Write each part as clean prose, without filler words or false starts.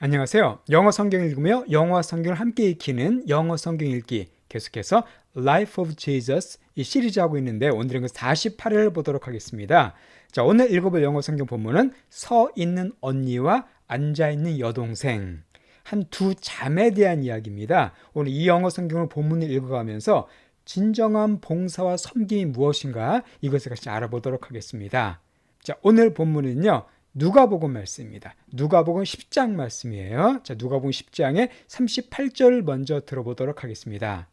안녕하세요. 영어 성경 읽으며 영어 성경을 함께 익히는 영어 성경 읽기 계속해서 Life of Jesus 이 시리즈 하고 있는데 오늘은 그 48회를 보도록 하겠습니다. 자, 오늘 읽어볼 영어 성경 본문은 서 있는 언니와 앉아 있는 여동생 한 두 자매에 대한 이야기입니다. 오늘 이 영어 성경을 본문을 읽어가면서 진정한 봉사와 섬김이 무엇인가 이것을 같이 알아보도록 하겠습니다. 자, 오늘 본문은요. 누가복음 말씀입니다. 누가복음 10장 말씀이에요. 자, 누가복음 10장의 38절 먼저 들어보도록 하겠습니다.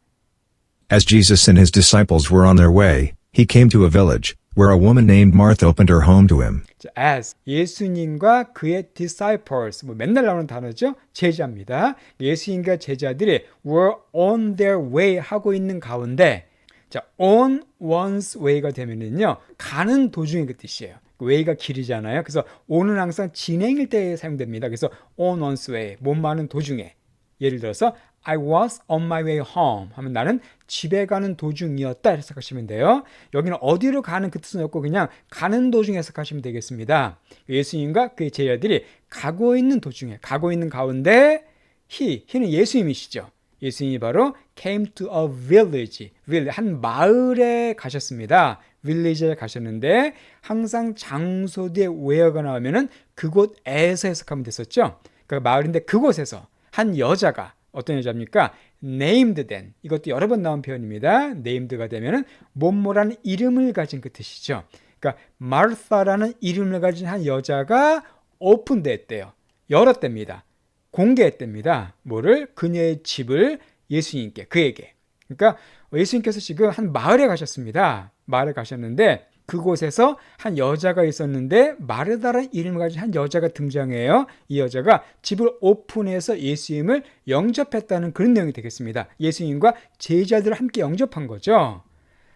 As Jesus and his disciples were on their way, he came to a village, where a woman named Martha opened her home to him. 자, as 예수님과 그의 disciples, 맨날 나오는 단어죠. 제자입니다. 예수님과 제자들이 were on their way 하고 있는 가운데 자, on one's way가 되면은요. 가는 도중의 그 뜻이에요. way가 길이잖아요. 그래서 on은 항상 진행일 때 사용됩니다. 그래서 on one's way, 몸 많은 도중에. 예를 들어서 I was on my way home 하면 나는 집에 가는 도중이었다 해석하시면 돼요. 여기는 어디로 가는 그 뜻은 없고 그냥 가는 도중에 해석하시면 되겠습니다. 예수님과 그의 제자들이 가고 있는 도중에, 가고 있는 가운데 he는 예수님이시죠. 예수님이 바로 came to a village, 한 마을에 가셨습니다. village에 가셨는데 항상 장소 뒤에 where가 나오면은 그곳에서 해석하면 됐었죠. 그러니까 마을인데 그곳에서 한 여자가 어떤 여자입니까? named then 이것도 여러 번 나온 표현입니다. named가 되면은 뭐뭐라는 이름을 가진 그 뜻이죠. 그러니까 마르사라는 이름을 가진 한 여자가 오픈됐대요. 열었답니다. 공개했답니다. 뭐를? 그녀의 집을 예수님께, 그에게. 그러니까 예수님께서 지금 한 마을에 가셨습니다. 마을에 가셨는데 그곳에서 한 여자가 있었는데 마르다라는 이름을 가진 한 여자가 등장해요. 이 여자가 집을 오픈해서 예수님을 영접했다는 그런 내용이 되겠습니다. 예수님과 제자들을 함께 영접한 거죠.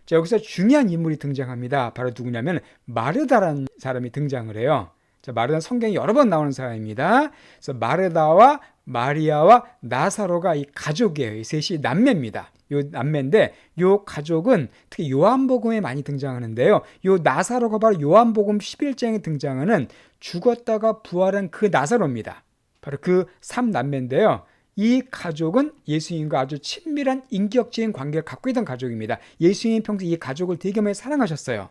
자, 여기서 중요한 인물이 등장합니다. 바로 누구냐면 마르다라는 사람이 등장을 해요. 자, 마르다는 성경에 여러 번 나오는 사람입니다. 그래서 마르다와 마리아와 나사로가 이 가족이에요. 이 셋이 남매입니다. 요 남매인데 요 가족은 특히 요한복음에 많이 등장하는데요. 요 나사로가 바로 요한복음 11장에 등장하는 죽었다가 부활한 그 나사로입니다. 바로 그 3남매인데요. 이 가족은 예수님과 아주 친밀한 인격적인 관계를 갖고 있던 가족입니다. 예수님이 평소에 이 가족을 되게 많이 사랑하셨어요.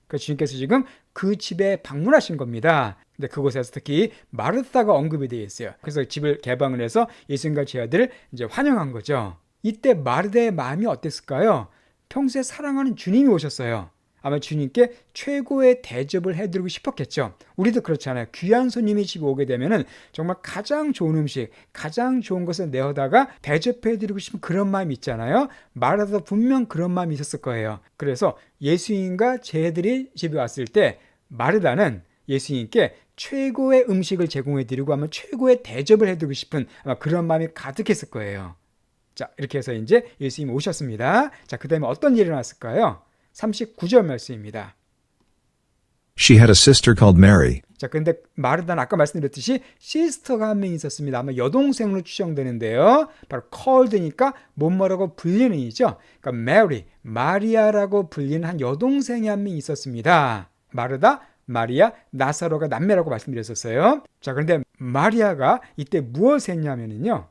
그래서 주님께서 지금 그 집에 방문하신 겁니다. 근데 그곳에서 특히 마르다가 언급이 되어 있어요. 그래서 집을 개방을 해서 예수님과 제자들을 이제 환영한 거죠. 이때 마르다의 마음이 어땠을까요? 평소에 사랑하는 주님이 오셨어요. 아마 주님께 최고의 대접을 해드리고 싶었겠죠. 우리도 그렇잖아요. 귀한 손님이 집에 오게 되면은 정말 가장 좋은 음식, 가장 좋은 것을 내어다가 대접해드리고 싶은 그런 마음이 있잖아요. 마르다도 분명 그런 마음이 있었을 거예요. 그래서 예수님과 제자들이 집에 왔을 때 마르다는 예수님께 최고의 음식을 제공해드리고 아마 최고의 대접을 해드리고 싶은 아마 그런 마음이 가득했을 거예요. 자, 이렇게 해서 이제 예수님이 오셨습니다. 자, 그 다음에 어떤 일이 일어났을까요? 39절 말씀입니다. She had a sister called Mary. 자, 그런데 마르다는 아까 말씀드렸듯이 시스터가 한 명 있었습니다. 아마 여동생으로 추정되는데요. 바로 called니까 뭐뭐라고 불리는 이죠. 그러니까 Mary, 마리아라고 불리는 한 여동생이 한 명 있었습니다. 마르다, 마리아, 나사로가 남매라고 말씀드렸었어요. 자, 그런데 마리아가 이때 무엇을 했냐면요.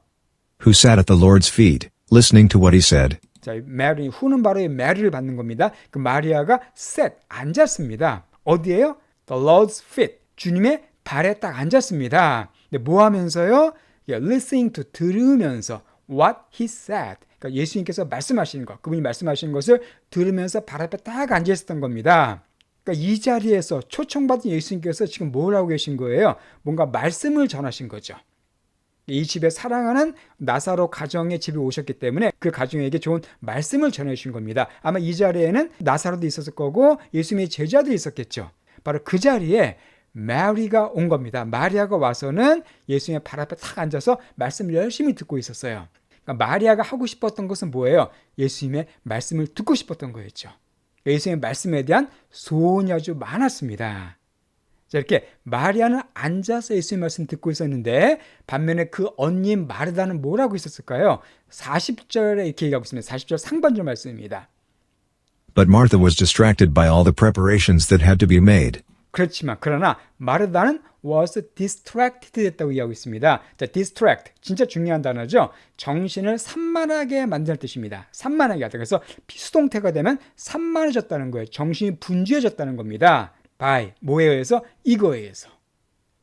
Who sat at the Lord's feet, listening to what he said. 자, 메리, 후는 바로 이 메리를 받는 겁니다. 그 마리아가 sat, 앉았습니다. 어디에요? The Lord's feet, 주님의 발에 딱 앉았습니다. 근데 뭐 하면서요? listening to, 들으면서 what he said. 그러니까 예수님께서 말씀하시는 것, 그분이 말씀하시는 것을 들으면서 발 앞에 딱 앉아있었던 겁니다. 그러니까 이 자리에서 초청받은 예수님께서 지금 뭘 하고 계신 거예요? 뭔가 말씀을 전하신 거죠. 이 집에 사랑하는 나사로 가정의 집에 오셨기 때문에 그 가정에게 좋은 말씀을 전해주신 겁니다. 아마 이 자리에는 나사로도 있었을 거고 예수님의 제자도 있었겠죠. 바로 그 자리에 마리가 온 겁니다. 마리아가 와서는 예수님의 발 앞에 탁 앉아서 말씀을 열심히 듣고 있었어요. 그러니까 마리아가 하고 싶었던 것은 뭐예요? 예수님의 말씀을 듣고 싶었던 거였죠. 예수님의 말씀에 대한 소원이 아주 많았습니다. 자, 이렇게 마리아는 앉아서 예수님 말씀 듣고 있었는데 반면에 그 언니인 마르다는 뭐라고 있었을까요? 40절에 이렇게 얘기하고 있습니다. 40절 상반절 말씀입니다. But Martha was distracted by all the preparations that had to be made. 그렇지만 그러나 마르다는 was distracted 됐다고 이야기하고 있습니다. 자, distract 진짜 중요한 단어죠. 정신을 산만하게 만드는 뜻입니다. 산만하게 하다. 그래서 수동태가 되면 산만해졌다는 거예요. 정신이 분주해졌다는 겁니다. by 뭐에 의해서? 이거에 의해서.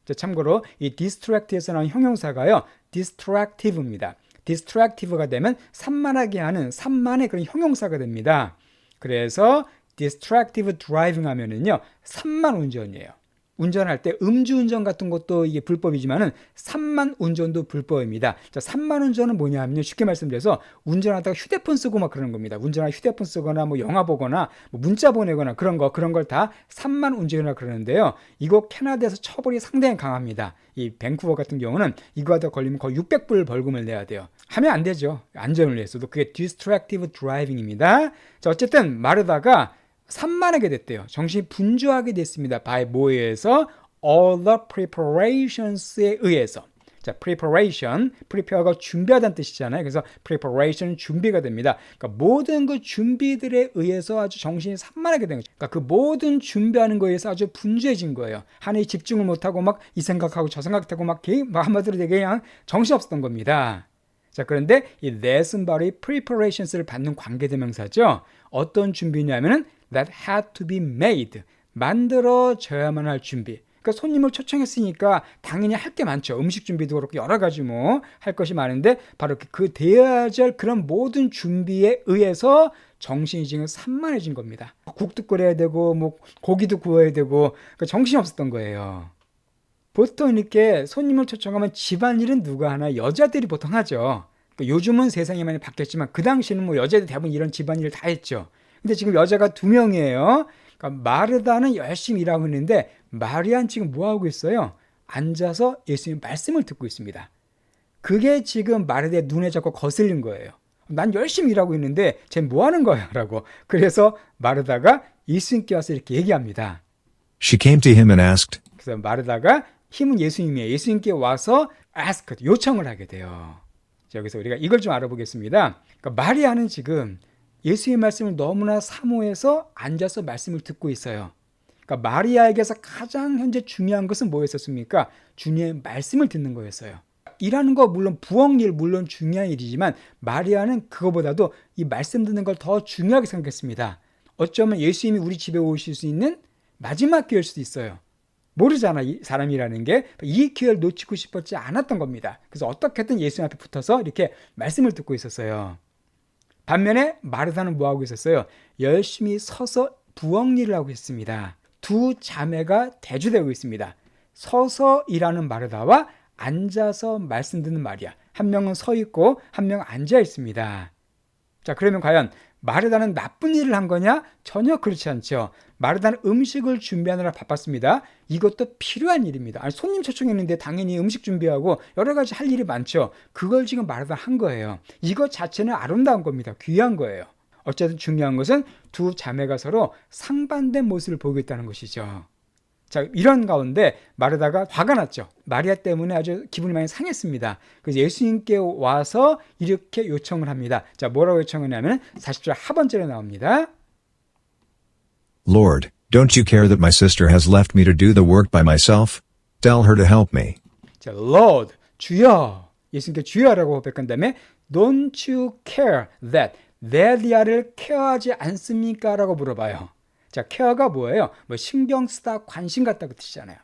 자, 참고로 이 distract에서 나온 형용사가요. distractive입니다. distractive가 되면 산만하게 하는 산만의 그런 형용사가 됩니다. 그래서 distractive driving 하면은요, 산만 운전이에요. 운전할 때 음주운전 같은 것도 이게 불법이지만은 산만 운전도 불법입니다. 자, 산만 운전은 뭐냐 하면요, 쉽게 말씀드려서 운전하다가 휴대폰 쓰고 막 그러는 겁니다. 운전하다 휴대폰 쓰거나 뭐 영화 보거나 뭐 문자 보내거나 그런 걸 다 산만 운전이라고 그러는데요. 이거 캐나다에서 처벌이 상당히 강합니다. 이 밴쿠버 같은 경우는 이거 하다 걸리면 거의 600불 벌금을 내야 돼요. 하면 안 되죠. 안전을 위해서도. 그게 distractive driving입니다. 자, 어쨌든 마르다가 산만하게 됐대요. 정신이 분주하게 됐습니다. by 뭐에 의해서? all the preparations에 의해서. 자, prepare가 준비하다는 뜻이잖아요. 그래서 preparation은 준비가 됩니다. 그러니까 모든 그 준비들에 의해서 아주 정신이 산만하게 된 거죠. 그러니까 그 모든 준비하는 거에 의해서 아주 분주해진 거예요. 하나에 집중을 못하고 막 이 생각하고 저 생각하고 막 한마디로 되게 그냥 정신없었던 겁니다. 자, 그런데 이 that은 바로 이 preparations를 받는 관계대명사죠. 어떤 준비냐면은 that had to be made. 만들어져야만 할 준비. 그러니까 손님을 초청했으니까 당연히 할 게 많죠. 음식 준비도 그렇고 여러 가지 뭐 할 것이 많은데 바로 그 대여할 그런 모든 준비에 의해서 정신이 지금 산만해진 겁니다. 국도 끓여야 되고 뭐 고기도 구워야 되고 그러니까 정신이 없었던 거예요. 보통 이렇게 손님을 초청하면 집안일은 누가 하나? 여자들이 보통 하죠. 그러니까 요즘은 세상이 많이 바뀌었지만 그 당시에는 뭐 여자들 대부분 이런 집안일을 다 했죠. 근데 지금 여자가 2명이에요. 그러니까 마르다는 열심히 일하고 있는데 마리아는 지금 뭐 하고 있어요? 앉아서 예수님 말씀을 듣고 있습니다. 그게 지금 마르다의 눈에 자꾸 거슬린 거예요. 난 열심히 일하고 있는데 쟤 뭐 하는 거야? 라고. 그래서 마르다가 예수님께 와서 이렇게 얘기합니다. She came to him and asked, 그래서 마르다가 힘은 예수님이에요. 예수님께 와서 ask, 요청을 하게 돼요. 자, 여기서 우리가 이걸 좀 알아보겠습니다. 그러니까 마리아는 지금 예수의 말씀을 너무나 사모해서 앉아서 말씀을 듣고 있어요. 그러니까 마리아에게서 가장 현재 중요한 것은 뭐였었습니까? 주님의 말씀을 듣는 거였어요. 일하는 거 물론 부엌일 물론 중요한 일이지만 마리아는 그거보다도 이 말씀 듣는 걸 더 중요하게 생각했습니다. 어쩌면 예수님이 우리 집에 오실 수 있는 마지막 기회일 수도 있어요. 모르잖아, 이 사람이라는 게. 이 기회를 놓치고 싶었지 않았던 겁니다. 그래서 어떻게든 예수님 앞에 붙어서 이렇게 말씀을 듣고 있었어요. 반면에 마르다는 뭐 하고 있었어요? 열심히 서서 부엌 일을 하고 있습니다. 두 자매가 대조되고 있습니다. 서서 일하는 마르다와 앉아서 말씀 듣는 마리아. 한 명은 서 있고 한 명은 앉아 있습니다. 자, 그러면 과연 마르다는 나쁜 일을 한 거냐? 전혀 그렇지 않죠. 마르다는 음식을 준비하느라 바빴습니다. 이것도 필요한 일입니다. 아니, 손님 초청했는데 당연히 음식 준비하고 여러 가지 할 일이 많죠. 그걸 지금 마르다 한 거예요. 이것 자체는 아름다운 겁니다. 귀한 거예요. 어쨌든 중요한 것은 두 자매가 서로 상반된 모습을 보이고 있다는 것이죠. 자, 이런 가운데 마르다가 화가 났죠. 마리아 때문에 아주 기분이 많이 상했습니다. 그래서 예수님께 와서 이렇게 요청을 합니다. 자, 뭐라고 요청하냐면 40절 하반절에 나옵니다. Lord, don't you care that my sister has left me to do the work by myself? Tell her to help me. 자, Lord, 주여. 예수님께 주여라고 고백한 다음에 Don't you care that 레디아를 케어하지 않습니까? 라고 물어봐요. 자, 케어가 뭐예요? 뭐 신경 쓰다, 관심 갖다 그 뜻이잖아요.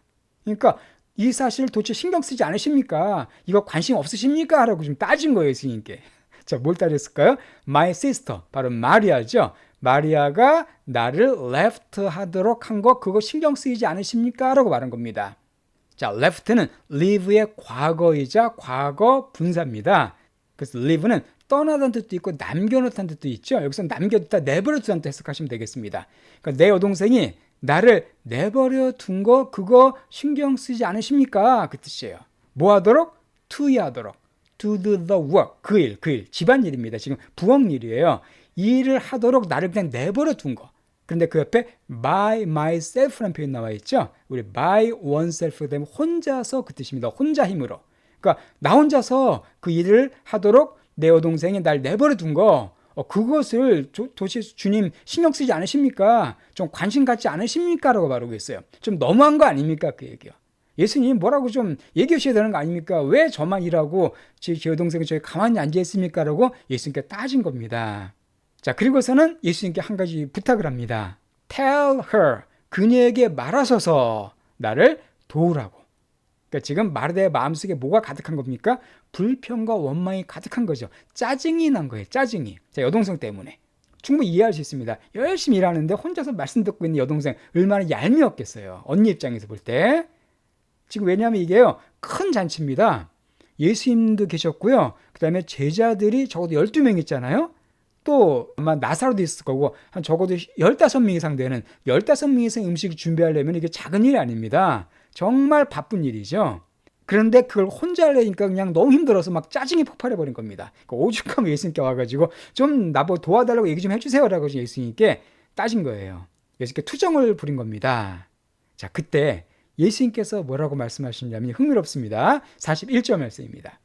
그러니까 이 사실을 도대체 신경 쓰지 않으십니까? 이거 관심 없으십니까? 라고 좀 따진 거예요, 예수님께. 자, 뭘 따졌을까요? My sister, 바로 마리아죠. 마리아가 나를 left 하도록 한 거 그거 신경 쓰이지 않으십니까? 라고 말한 겁니다. 자, left는 live의 과거이자 과거 분사입니다. 그래서 live는 떠나다는 뜻도 있고 남겨놓다는 뜻도 있죠. 여기서 남겨두다, 내버려두다는 뜻 해석하시면 되겠습니다. 그러니까 내 여동생이 나를 내버려 둔 거 그거 신경 쓰지 않으십니까? 그 뜻이에요. 뭐 하도록? 하도록. To do the work. 그 일. 집안일입니다. 지금 부엌 일이에요. 이 일을 하도록 나를 그냥 내버려 둔 거. 그런데 그 옆에 by myself라는 표현 나와 있죠. 우리 by oneself 되면 혼자서 그 뜻입니다. 혼자 힘으로. 그러니까 나 혼자서 그 일을 하도록 내 여동생이 날 내버려 둔 거 그것을 도대체 주님 신경 쓰지 않으십니까? 좀 관심 갖지 않으십니까? 라고 말하고 있어요. 좀 너무한 거 아닙니까? 그 얘기요. 예수님 뭐라고 좀 얘기해 주셔야 되는 거 아닙니까? 왜 저만 일하고 제 여동생은 저기 가만히 앉아 있습니까? 라고 예수님께 따진 겁니다. 자, 그리고서는 예수님께 한 가지 부탁을 합니다. Tell her, 그녀에게 말하소서 나를 도우라고. 그러니까 지금 마르다의 마음속에 뭐가 가득한 겁니까? 불평과 원망이 가득한 거죠. 짜증이 난 거예요. 짜증이. 자, 여동생 때문에. 충분히 이해할 수 있습니다. 열심히 일하는데 혼자서 말씀 듣고 있는 여동생 얼마나 얄미웠겠어요. 언니 입장에서 볼 때. 지금 왜냐하면 이게요. 큰 잔치입니다. 예수님도 계셨고요. 그 다음에 제자들이 적어도 12명 있잖아요. 또 아마 나사로도 있을 거고 한 적어도 15명 이상 되는 15명 이상 음식을 준비하려면 이게 작은 일이 아닙니다. 정말 바쁜 일이죠. 그런데 그걸 혼자 하려니까 그냥 너무 힘들어서 막 짜증이 폭발해버린 겁니다. 그러니까 오죽하면 예수님께 와가지고 좀 나보고 도와달라고 얘기 좀 해주세요 라고 예수님께 따진 거예요. 예수님께 투정을 부린 겁니다. 자, 그때 예수님께서 뭐라고 말씀하시냐면 흥미롭습니다. 41절 말씀입니다.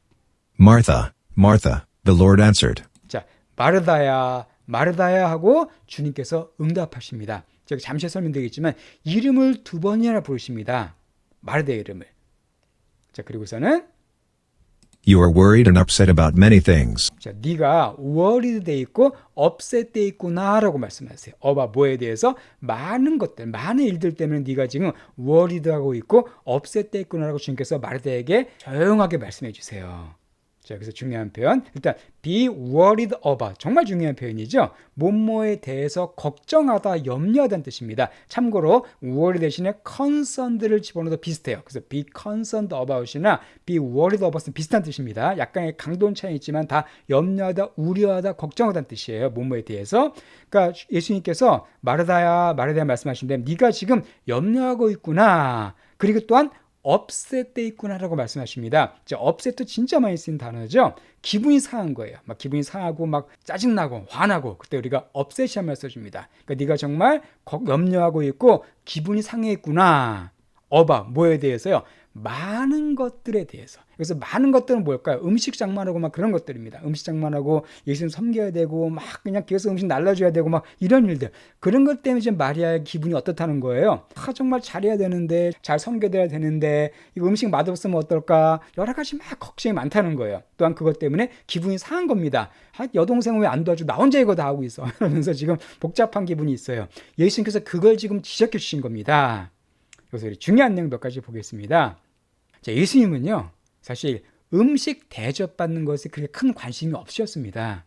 Martha, Martha, the Lord answered. 자, 마르다야, 마르다야 하고 주님께서 응답하십니다. 제가 잠시 설명드리겠지만 이름을 2번이나 부르십니다. 마르다의 이름을. 자, 그리고서는 You are worried and upset about many things. 자, 네가 worried 돼 있고 upset 돼 있구나라고 말씀하세요. 뭐에 대해서 많은 것들, 많은 일들 때문에 네가 지금 worried 하고 있고 upset 돼 있구나라고 주님께서 마르다에게 조용하게 말씀해 주세요. 자, 그래서 중요한 표현. 일단 be worried about. 정말 중요한 표현이죠. 뭐뭐에 대해서 걱정하다, 염려하다는 뜻입니다. 참고로 worry 대신에 concerned를 집어넣어도 비슷해요. 그래서 be concerned about이나 be worried about은 비슷한 뜻입니다. 약간의 강도는 차이 있지만 다 염려하다, 우려하다, 걱정하다는 뜻이에요. 뭐뭐에 대해서. 그러니까 예수님께서 마르다야, 마르다야 말씀하시는데 네가 지금 염려하고 있구나. 그리고 또한 upset 돼 있구나라고 말씀하십니다. upset도 진짜 많이 쓰는 단어죠. 기분이 상한 거예요. 막 기분이 상하고 막 짜증나고 화나고 그때 우리가 upset이란 말 써줍니다. 그러니까 네가 정말 염려하고 있고 기분이 상해 있구나. 뭐에 대해서요? 많은 것들에 대해서. 그래서 많은 것들은 뭘까요? 음식 장만하고 막 그런 것들입니다. 음식 장만하고 예수님 섬겨야 되고 막 그냥 계속 음식 날라줘야 되고 막 이런 일들. 그런 것 때문에 지금 마리아의 기분이 어떻다는 거예요. 정말 잘해야 되는데 잘 섬겨드려야 되는데 이거 음식 맛없으면 어떨까? 여러 가지 막 걱정이 많다는 거예요. 또한 그것 때문에 기분이 상한 겁니다. 여동생은 왜 안 도와주고 나 혼자 이거 다 하고 있어. 이러면서 지금 복잡한 기분이 있어요. 예수님께서 그걸 지금 지적해 주신 겁니다. 그래서 중요한 내용 몇 가지 보겠습니다. 자, 예수님은요, 사실 음식 대접받는 것에 그렇게 큰 관심이 없으셨습니다.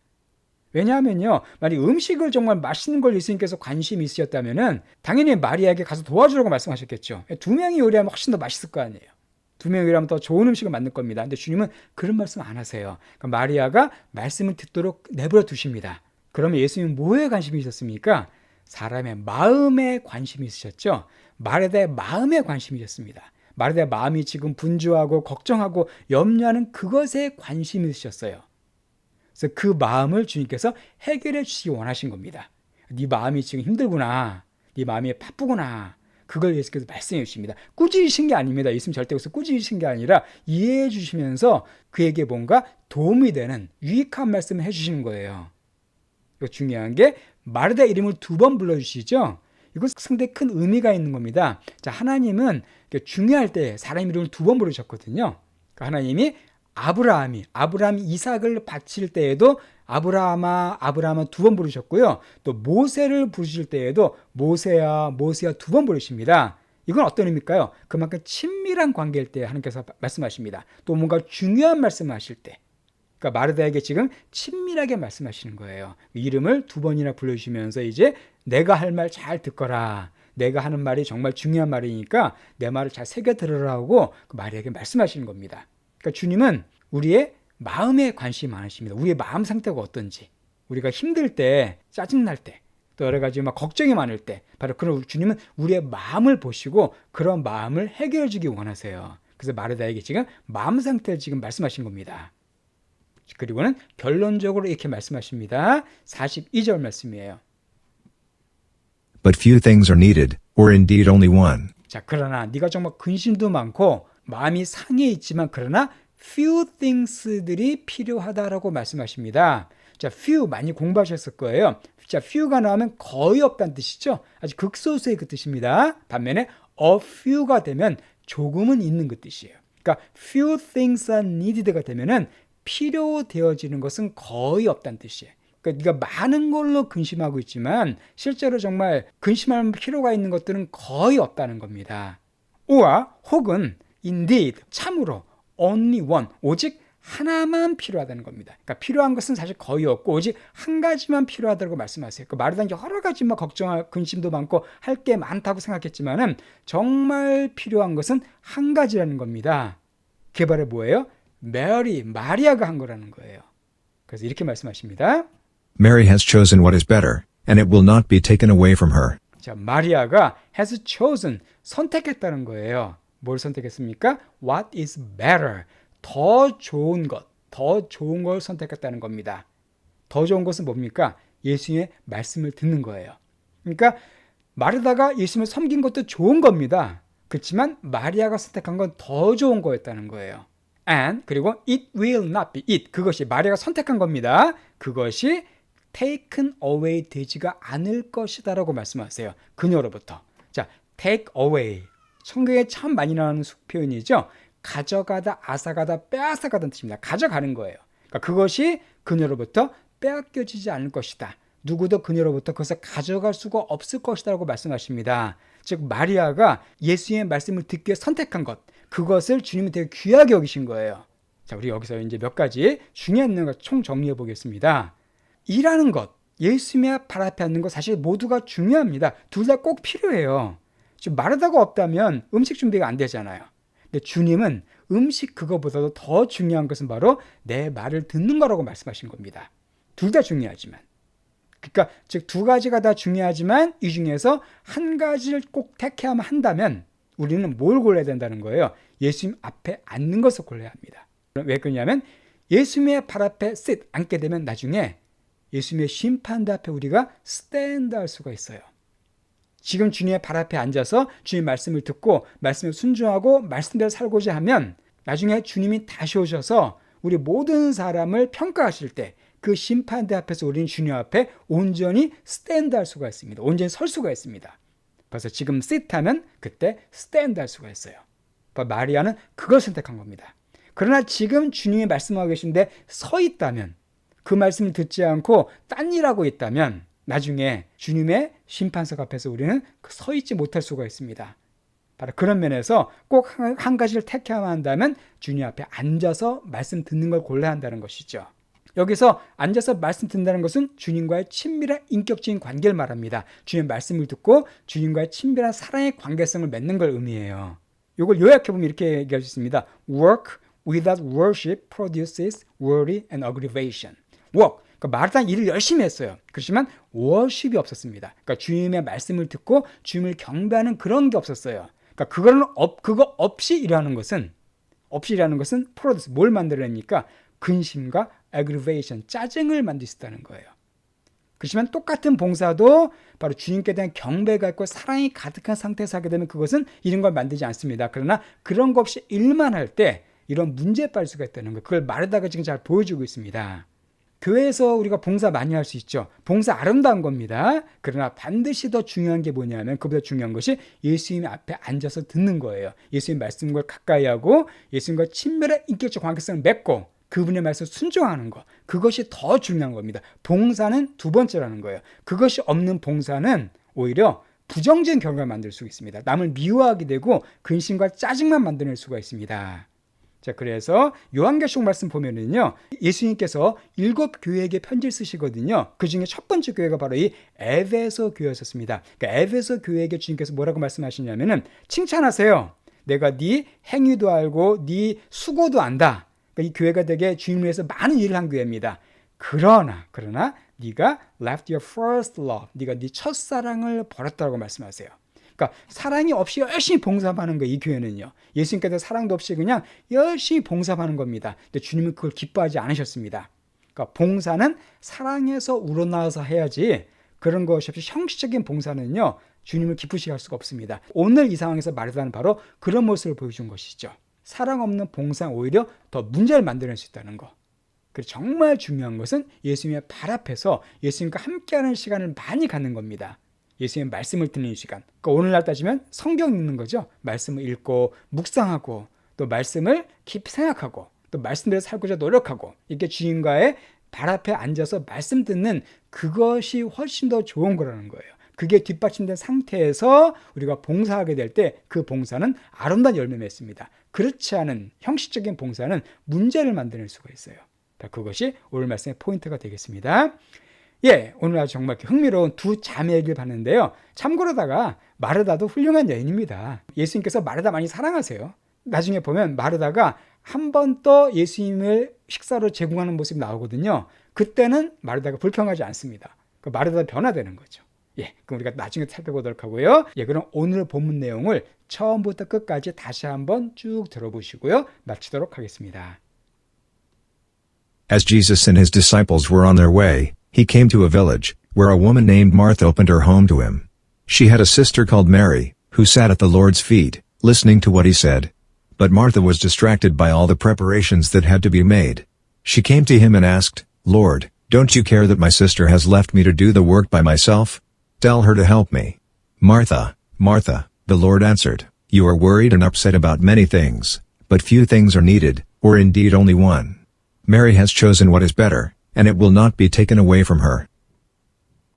왜냐하면요, 만약 음식을 정말 맛있는 걸 예수님께서 관심이 있으셨다면은 당연히 마리아에게 가서 도와주라고 말씀하셨겠죠. 2명이 요리하면 훨씬 더 맛있을 거 아니에요. 2명이 요리하면 더 좋은 음식을 만들 겁니다. 근데 주님은 그런 말씀 안 하세요. 그러니까 마리아가 말씀을 듣도록 내버려 두십니다. 그러면 예수님은 뭐에 관심이 있었습니까? 사람의 마음에 관심이 있으셨죠. 마르다의 마음에 관심이 있었습니다. 마르다의 마음이 지금 분주하고 걱정하고 염려하는 그것에 관심이 있으셨어요. 그래서 그 마음을 주님께서 해결해 주시기 원하신 겁니다. 네 마음이 지금 힘들구나. 네 마음이 바쁘구나. 그걸 예수께서 말씀해 주십니다. 꾸짖으신 게 아닙니다. 예수님 절대 여기서 꾸짖으신 게 아니라 이해해 주시면서 그에게 뭔가 도움이 되는 유익한 말씀을 해 주시는 거예요. 중요한 게 마르다의 이름을 2번 불러주시죠. 이건 상당히 큰 의미가 있는 겁니다. 자, 하나님은 중요할 때 사람 이름을 2번 부르셨거든요. 그러니까 하나님이 아브라함이 이삭을 바칠 때에도 아브라함아 2번 부르셨고요. 또 모세를 부르실 때에도 모세야 2번 부르십니다. 이건 어떤 의미일까요? 그만큼 친밀한 관계일 때 하나님께서 말씀하십니다. 또 뭔가 중요한 말씀을 하실 때. 그러니까 마르다에게 지금 친밀하게 말씀하시는 거예요. 이름을 2번이나 불러주시면서 이제 내가 할 말 잘 듣거라. 내가 하는 말이 정말 중요한 말이니까 내 말을 잘 새겨 들으라고 마리아에게 말씀하시는 겁니다. 그러니까 주님은 우리의 마음에 관심이 많으십니다. 우리의 마음 상태가 어떤지. 우리가 힘들 때, 짜증날 때, 또 여러 가지 막 걱정이 많을 때 바로 그런 주님은 우리의 마음을 보시고 그런 마음을 해결해 주기 원하세요. 그래서 마르다에게 지금 마음 상태를 지금 말씀하신 겁니다. 그리고는 결론적으로 이렇게 말씀하십니다. 42절 말씀이에요. But few things are needed, or indeed only one. 자, 그러나 네가 정말 근심도 많고 마음이 상해 있지만 그러나 few things들이 필요하다라고 말씀하십니다. 자, few 많이 공부하셨을 거예요. 자, few가 나오면 거의 없다는 뜻이죠. 아주 극소수의 그 뜻입니다. 반면에 a few가 되면 조금은 있는 그 뜻이에요. 그러니까 few things are needed가 되면은 필요되어지는 것은 거의 없다는 뜻이에요. 그러니까 네가 많은 걸로 근심하고 있지만 실제로 정말 근심할 필요가 있는 것들은 거의 없다는 겁니다. or 혹은 indeed 참으로 only one 오직 하나만 필요하다는 겁니다. 그러니까 필요한 것은 사실 거의 없고 오직 한 가지만 필요하다고 말씀하세요. 그 말을 단 여러 가지 걱정할 근심도 많고 할 게 많다고 생각했지만은 정말 필요한 것은 한 가지라는 겁니다. 그게 바로 뭐예요? 마리아가 한 거라는 거예요. 그래서 이렇게 말씀하십니다. Mary has chosen what is better, and it will not be taken away from her. 자, 마리아가 has chosen 선택했다는 거예요. 뭘 선택했습니까? What is better? 더 좋은 것, 더 좋은 걸 선택했다는 겁니다. 더 좋은 것은 뭡니까? 예수님의 말씀을 듣는 거예요. 그러니까 마르다가 예수님을 섬긴 것도 좋은 겁니다. 그렇지만 마리아가 선택한 건 더 좋은 거였다는 거예요. And 그리고 it will not be it 그것이 마리아가 선택한 겁니다. 그것이 taken away 되지가 않을 것이다라고 말씀하세요. 그녀로부터. 자, take away 성경에 참 많이 나오는 표현이죠. 가져가다, 앗아가다, 빼앗아가다는 뜻입니다. 가져가는 거예요. 그러니까 그것이 그녀로부터 빼앗겨지지 않을 것이다. 누구도 그녀로부터 그것을 가져갈 수가 없을 것이라고 말씀하십니다. 즉 마리아가 예수의 말씀을 듣기 위해 선택한 것, 그것을 주님이 되게 귀하게 여기신 거예요. 자, 우리 여기서 이제 몇 가지 중요한 내용을 총 정리해 보겠습니다. 일하는 것, 예수님의 발 앞에 앉는 것 사실 모두가 중요합니다. 둘 다 꼭 필요해요. 지금 마르다가 없다면 음식 준비가 안 되잖아요. 근데 주님은 음식 그거보다도 더 중요한 것은 바로 내 말을 듣는 거라고 말씀하신 겁니다. 둘 다 중요하지만. 그러니까 즉 두 가지가 다 중요하지만 이 중에서 한 가지를 꼭 택해야만 한다면 우리는 뭘 골라야 된다는 거예요? 예수님 앞에 앉는 것을 골라야 합니다. 왜 그러냐면 예수님의 발 앞에 sit, 앉게 되면 나중에 예수님의 심판대 앞에 우리가 stand 할 수가 있어요. 지금 주님의 발 앞에 앉아서 주님 말씀을 듣고 말씀을 순종하고 말씀대로 살고자 하면 나중에 주님이 다시 오셔서 우리 모든 사람을 평가하실 때 그 심판대 앞에서 우리는 주님 앞에 온전히 stand 할 수가 있습니다. 온전히 설 수가 있습니다. 그래서 지금 sit 하면 그때 stand 할 수가 있어요. 마리아는 그걸 선택한 겁니다. 그러나 지금 주님이 말씀하고 계신데 서 있다면 그 말씀을 듣지 않고 딴 일하고 있다면 나중에 주님의 심판석 앞에서 우리는 서 있지 못할 수가 있습니다. 바로 그런 면에서 꼭 한 가지를 택해야만 한다면 주님 앞에 앉아서 말씀 듣는 걸 골라야 한다는 것이죠. 여기서 앉아서 말씀 듣는다는 것은 주님과의 친밀한 인격적인 관계를 말합니다. 주님의 말씀을 듣고 주님과의 친밀한 사랑의 관계성을 맺는 걸 의미해요. 이걸 요약해보면 이렇게 얘기할 수 있습니다. Work without worship produces worry and aggravation. Work, 그러니까 마르다는 일을 열심히 했어요. 그렇지만 worship이 없었습니다. 그러니까 주님의 말씀을 듣고 주님을 경배하는 그런 게 없었어요. 그러니까 그거 없이 일하는 것은 produce, 뭘 만들어냅니까? 근심과 aggravation, 짜증을 만들 수 있다는 거예요. 그렇지만 똑같은 봉사도 바로 주님께 대한 경배가 있고 사랑이 가득한 상태에서 하게 되면 그것은 이런 걸 만들지 않습니다. 그러나 그런 것 없이 일만 할 때 이런 문제에 빠질 수가 있다는 거예요. 그걸 마르다가 지금 잘 보여주고 있습니다. 교회에서 우리가 봉사 많이 할 수 있죠. 봉사 아름다운 겁니다. 그러나 반드시 더 중요한 게 뭐냐면 그보다 중요한 것이 예수님 앞에 앉아서 듣는 거예요. 예수님 말씀을 가까이 하고 예수님과 친밀한 인격적 관계성을 맺고 그분의 말씀을 순종하는 것, 그것이 더 중요한 겁니다. 봉사는 두 번째라는 거예요. 그것이 없는 봉사는 오히려 부정적인 결과를 만들 수 있습니다. 남을 미워하게 되고 근심과 짜증만 만들어낼 수가 있습니다. 자, 그래서 요한계시록 말씀 보면은요, 예수님께서 7교회에게 편지를 쓰시거든요. 그 중에 첫 번째 교회가 바로 이 에베소 교회였었습니다. 그러니까 에베소 교회에게 주님께서 뭐라고 말씀하시냐면은 칭찬하세요. 내가 네 행위도 알고 네 수고도 안다. 그러니까 이 교회가 되게 주님을 위해서 많은 일을 한 교회입니다. 그러나 네가 left your first love, 네가 네 첫사랑을 버렸다고 말씀하세요. 그러니까 사랑이 없이 열심히 봉사하는 거예요. 이 교회는요. 예수님께서 사랑도 없이 그냥 열심히 봉사하는 겁니다. 근데 주님은 그걸 기뻐하지 않으셨습니다. 그러니까 봉사는 사랑에서 우러나와서 해야지 그런 것이 없이 형식적인 봉사는요. 주님을 기쁘시게 할 수가 없습니다. 오늘 이 상황에서 마르다는 바로 그런 모습을 보여준 것이죠. 사랑 없는 봉사는 오히려 더 문제를 만들어낼 수 있다는 거. 그리고 정말 중요한 것은 예수님의 발 앞에서 예수님과 함께하는 시간을 많이 갖는 겁니다. 예수님의 말씀을 듣는 시간. 그러니까 오늘날 따지면 성경 읽는 거죠. 말씀을 읽고 묵상하고 또 말씀을 깊이 생각하고 또 말씀대로 살고자 노력하고 이렇게 주님과의 발 앞에 앉아서 말씀 듣는 그것이 훨씬 더 좋은 거라는 거예요. 그게 뒷받침된 상태에서 우리가 봉사하게 될 때 그 봉사는 아름다운 열매 맺습니다. 그렇지 않은 형식적인 봉사는 문제를 만드는 수가 있어요. 그것이 오늘 말씀의 포인트가 되겠습니다. 오늘 아주 정말 흥미로운 두 자매 얘기를 봤는데요. 참고로다가 마르다도 훌륭한 여인입니다. 예수님께서 마르다 많이 사랑하세요. 나중에 보면 마르다가 한 번 더 예수님을 식사로 제공하는 모습이 나오거든요. 그때는 마르다가 불평하지 않습니다. 마르다가 변화되는 거죠. 그럼 우리가 나중에 살펴보도록 하고요. 그럼 오늘 본문 내용을 처음부터 끝까지 다시 한번 쭉 들어보시고요. 마치도록 하겠습니다. As Jesus and his disciples were on their way, he came to a village, where a woman named Martha opened her home to him. She had a sister called Mary, who sat at the Lord's feet, listening to what he said. But Martha was distracted by all the preparations that had to be made. She came to him and asked, "Lord, don't you care that my sister has left me to do the work by myself? Tell her to help me." "Martha, Martha," the Lord answered, "you are worried and upset about many things, but few things are needed, or indeed only one. Mary has chosen what is better, and it will not be taken away from her."